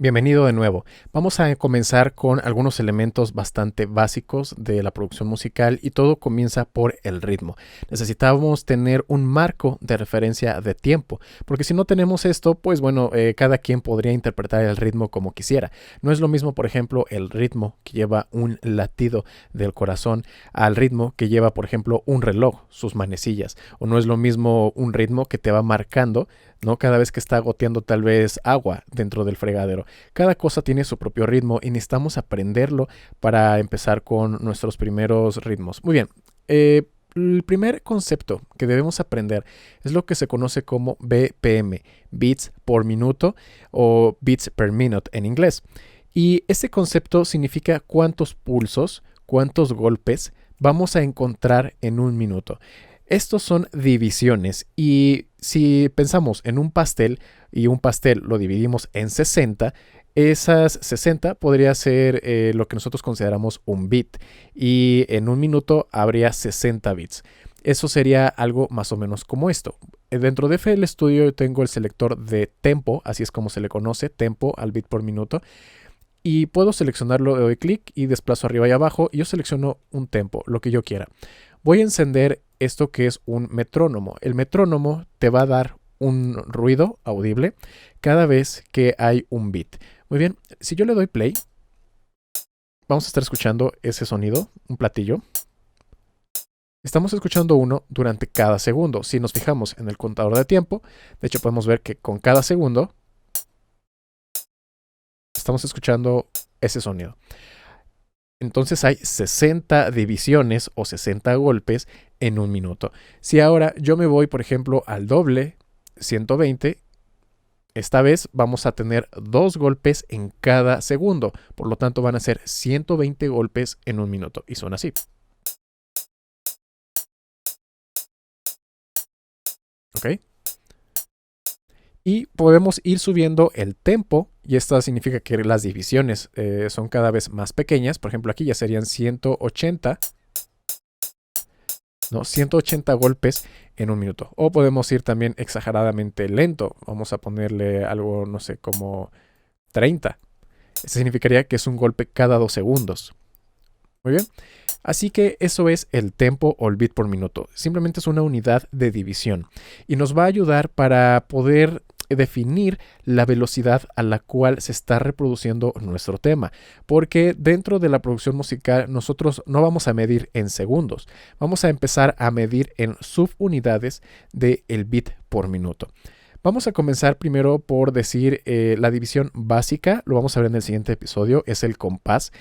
Bienvenido de nuevo. Vamos a comenzar con algunos elementos bastante básicos de la producción musical y todo comienza por el ritmo. Necesitamos tener un marco de referencia de tiempo, porque si no tenemos esto, pues bueno, cada quien podría interpretar el ritmo como quisiera. No es lo mismo, por ejemplo, el ritmo que lleva un latido del corazón al ritmo que lleva, por ejemplo, un reloj, sus manecillas. O no es lo mismo un ritmo que te va marcando, ¿no? Cada vez que está goteando tal vez agua dentro del fregadero. Cada cosa tiene su propio ritmo y necesitamos aprenderlo para empezar con nuestros primeros ritmos. Muy bien. El primer concepto que debemos aprender es lo que se conoce como BPM, beats por minuto o beats per minute en inglés. Y este concepto significa cuántos pulsos, cuántos golpes vamos a encontrar en un minuto. Estos son divisiones y si pensamos en un pastel y un pastel lo dividimos en 60, esas 60 podría ser lo que nosotros consideramos un bit y en un minuto habría 60 bits. Eso sería algo más o menos como esto. Dentro de FL Studio yo tengo el selector de tempo, así es como se le conoce, tempo al bit por minuto. Y puedo seleccionarlo, le doy clic y desplazo arriba y abajo y yo selecciono un tempo, lo que yo quiera. Voy a encender esto que es un metrónomo. El metrónomo te va a dar un ruido audible cada vez que hay un beat. Muy bien, si yo le doy play, vamos a estar escuchando ese sonido, un platillo. Estamos escuchando uno durante cada segundo. Si nos fijamos en el contador de tiempo, de hecho podemos ver que con cada segundo estamos escuchando ese sonido. Entonces hay 60 divisiones o 60 golpes en un minuto. Si ahora yo me voy, por ejemplo, al doble, 120, esta vez vamos a tener 2 golpes en cada segundo. Por lo tanto, van a ser 120 golpes en un minuto. Y son así. ¿Ok? Y podemos ir subiendo el tempo. Y esto significa que las divisiones son cada vez más pequeñas. Por ejemplo, aquí ya serían 180. ¿No? 180 golpes en un minuto. O podemos ir también exageradamente lento. Vamos a ponerle algo, no sé, como 30. Esto significaría que es un golpe cada 2 segundos. Muy bien. Así que eso es el tempo o el bit por minuto. Simplemente es una unidad de división. Y nos va a ayudar para poder definir la velocidad a la cual se está reproduciendo nuestro tema. Porque dentro de la producción musical nosotros no vamos a medir en segundos. Vamos a empezar a medir en subunidades del bit por minuto. Vamos a comenzar primero por decir la división básica, lo vamos a ver en el siguiente episodio, es el compás.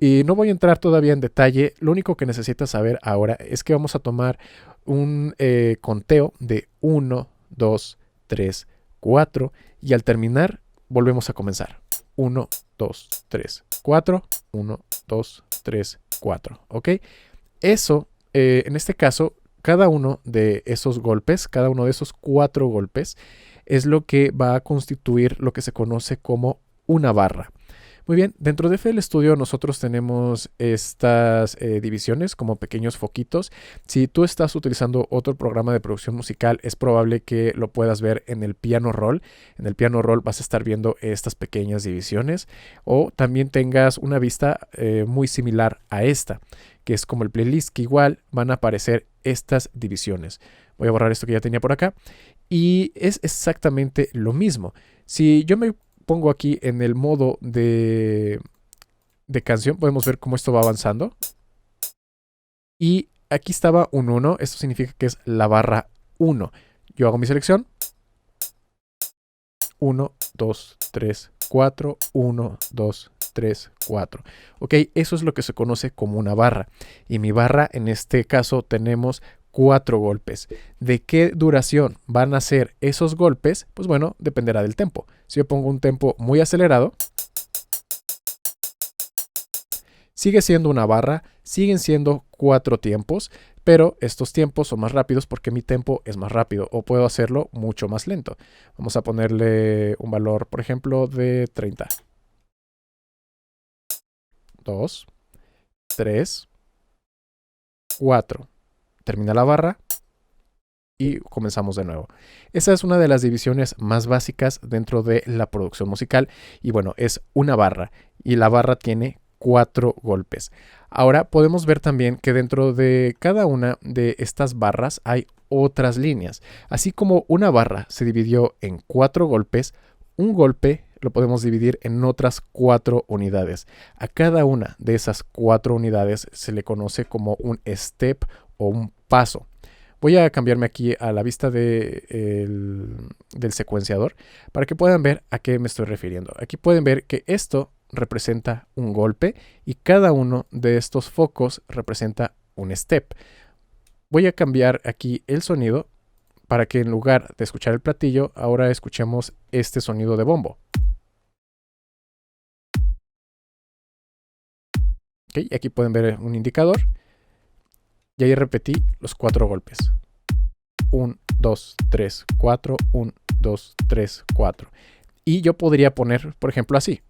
Y no voy a entrar todavía en detalle, lo único que necesitas saber ahora es que vamos a tomar un conteo de 1, 2, 3, 4 y al terminar volvemos a comenzar. 1, 2, 3, 4, 1, 2, 3, 4. ¿Ok? Eso, en este caso, cada uno de esos golpes, cada uno de esos 4 golpes, es lo que va a constituir lo que se conoce como una barra. Muy bien, dentro de FL Studio nosotros tenemos estas divisiones como pequeños foquitos. Si tú estás utilizando otro programa de producción musical, es probable que lo puedas ver en el piano roll. En el piano roll vas a estar viendo estas pequeñas divisiones o también tengas una vista muy similar a esta, que es como el playlist, que igual van a aparecer estas divisiones. Voy a borrar esto que ya tenía por acá. Y es exactamente lo mismo. Si yo me pongo aquí en el modo de canción, podemos ver cómo esto va avanzando. Y aquí estaba un 1, esto significa que es la barra 1. Yo hago mi selección. 1, 2, 3, 4, 1, 2, 3, 4. Ok, eso es lo que se conoce como una barra. Y mi barra, en este caso, tenemos 4 golpes. ¿De qué duración van a ser esos golpes? Pues bueno, dependerá del tempo. Si yo pongo un tempo muy acelerado, sigue siendo una barra, siguen siendo 4 tiempos, pero estos tiempos son más rápidos porque mi tempo es más rápido o puedo hacerlo mucho más lento. Vamos a ponerle un valor, por ejemplo, de 30. 2, 3, 4. Termina la barra y comenzamos de nuevo. Esa es una de las divisiones más básicas dentro de la producción musical y bueno, es una barra y la barra tiene 4 golpes. Ahora podemos ver también que dentro de cada una de estas barras hay otras líneas. Así como una barra se dividió en 4 golpes, un golpe lo podemos dividir en otras 4 unidades. A cada una de esas 4 unidades se le conoce como un step o un paso. Voy a cambiarme aquí a la vista del secuenciador para que puedan ver a qué me estoy refiriendo. Aquí pueden ver que esto representa un golpe y cada uno de estos focos representa un step. Voy a cambiar aquí el sonido para que en lugar de escuchar el platillo, ahora escuchemos este sonido de bombo. Okay, aquí pueden ver un indicador y ahí repetí los 4 golpes. 1, 2, 3, 4, 1, 2, 3, 4. Y yo podría poner, por ejemplo, así,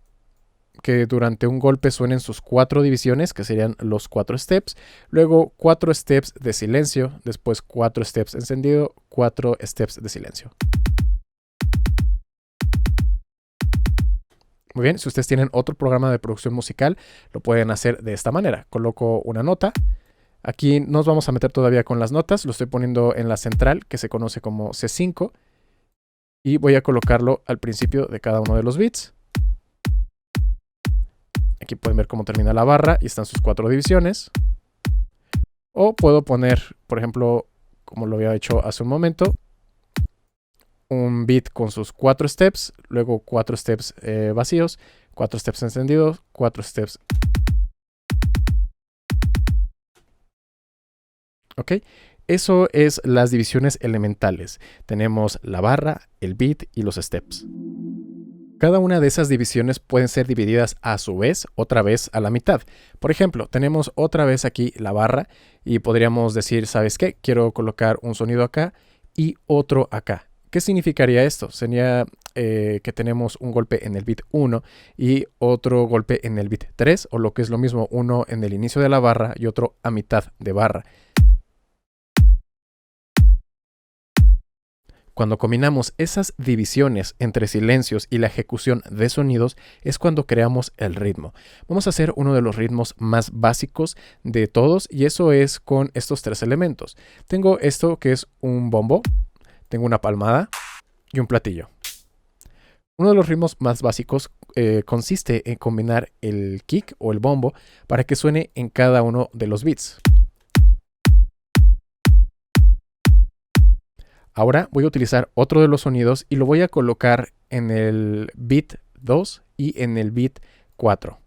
que durante un golpe suenen sus 4 divisiones, que serían los 4 steps, luego 4 steps de silencio, después 4 steps encendido, 4 steps de silencio. Muy bien, si ustedes tienen otro programa de producción musical, lo pueden hacer de esta manera. Coloco una nota. Aquí nos vamos a meter todavía con las notas. Lo estoy poniendo en la central, que se conoce como C5. Y voy a colocarlo al principio de cada uno de los beats. Aquí pueden ver cómo termina la barra y están sus 4 divisiones. O puedo poner, por ejemplo, como lo había hecho hace un momento, un beat con sus 4 steps, luego 4 steps vacíos, 4 steps encendidos, 4 steps. ¿Ok? Eso es las divisiones elementales. Tenemos la barra, el beat y los steps. Cada una de esas divisiones pueden ser divididas a su vez, otra vez a la mitad. Por ejemplo, tenemos otra vez aquí la barra y podríamos decir, ¿sabes qué? Quiero colocar un sonido acá y otro acá. ¿Qué significaría esto? Sería que tenemos un golpe en el beat 1 y otro golpe en el beat 3, o lo que es lo mismo, uno en el inicio de la barra y otro a mitad de barra. Cuando combinamos esas divisiones entre silencios y la ejecución de sonidos es cuando creamos el ritmo. Vamos a hacer uno de los ritmos más básicos de todos y eso es con estos 3 elementos. Tengo esto que es un bombo, tengo una palmada y un platillo. Uno de los ritmos más básicos consiste en combinar el kick o el bombo para que suene en cada uno de los beats. Ahora voy a utilizar otro de los sonidos y lo voy a colocar en el beat 2 y en el beat 4.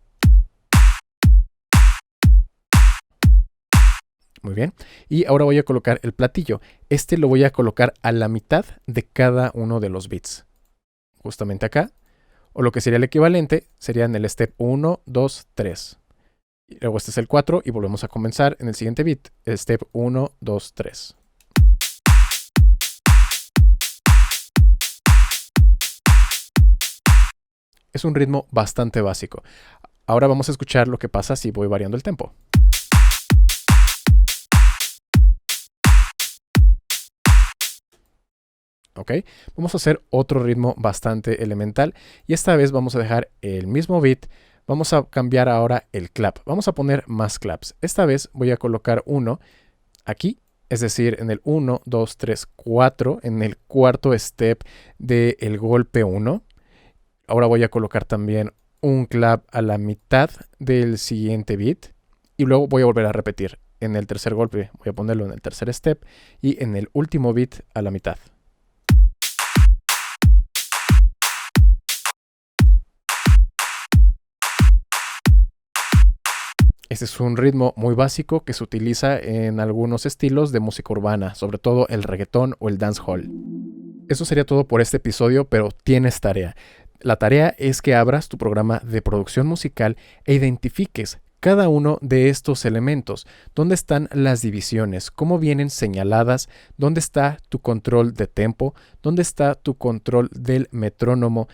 Muy bien. Y ahora voy a colocar el platillo. Este lo voy a colocar a la mitad de cada uno de los beats. Justamente acá. O lo que sería el equivalente sería en el step 1, 2, 3. Y luego este es el 4 y volvemos a comenzar en el siguiente beat. Step 1, 2, 3. Es un ritmo bastante básico. Ahora vamos a escuchar lo que pasa si voy variando el tempo. ¿Ok? Vamos a hacer otro ritmo bastante elemental y esta vez vamos a dejar el mismo beat. Vamos a cambiar ahora el clap. Vamos a poner más claps. Esta vez voy a colocar uno aquí, es decir, en el 1, 2, 3, 4, en el cuarto step del golpe 1. Ahora voy a colocar también un clap a la mitad del siguiente beat y luego voy a volver a repetir. En el tercer golpe voy a ponerlo en el tercer step y en el último beat a la mitad. Este es un ritmo muy básico que se utiliza en algunos estilos de música urbana, sobre todo el reggaetón o el dancehall. Eso sería todo por este episodio, pero tienes tarea. La tarea es que abras tu programa de producción musical e identifiques cada uno de estos elementos. ¿Dónde están las divisiones? ¿Cómo vienen señaladas? ¿Dónde está tu control de tempo? ¿Dónde está tu control del metrónomo?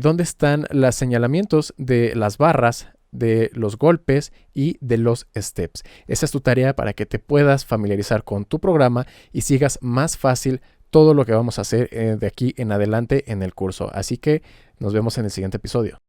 ¿Dónde están los señalamientos de las barras, de los golpes y de los steps. Esa es tu tarea para que te puedas familiarizar con tu programa y sigas más fácil todo lo que vamos a hacer de aquí en adelante en el curso. Así que nos vemos en el siguiente episodio.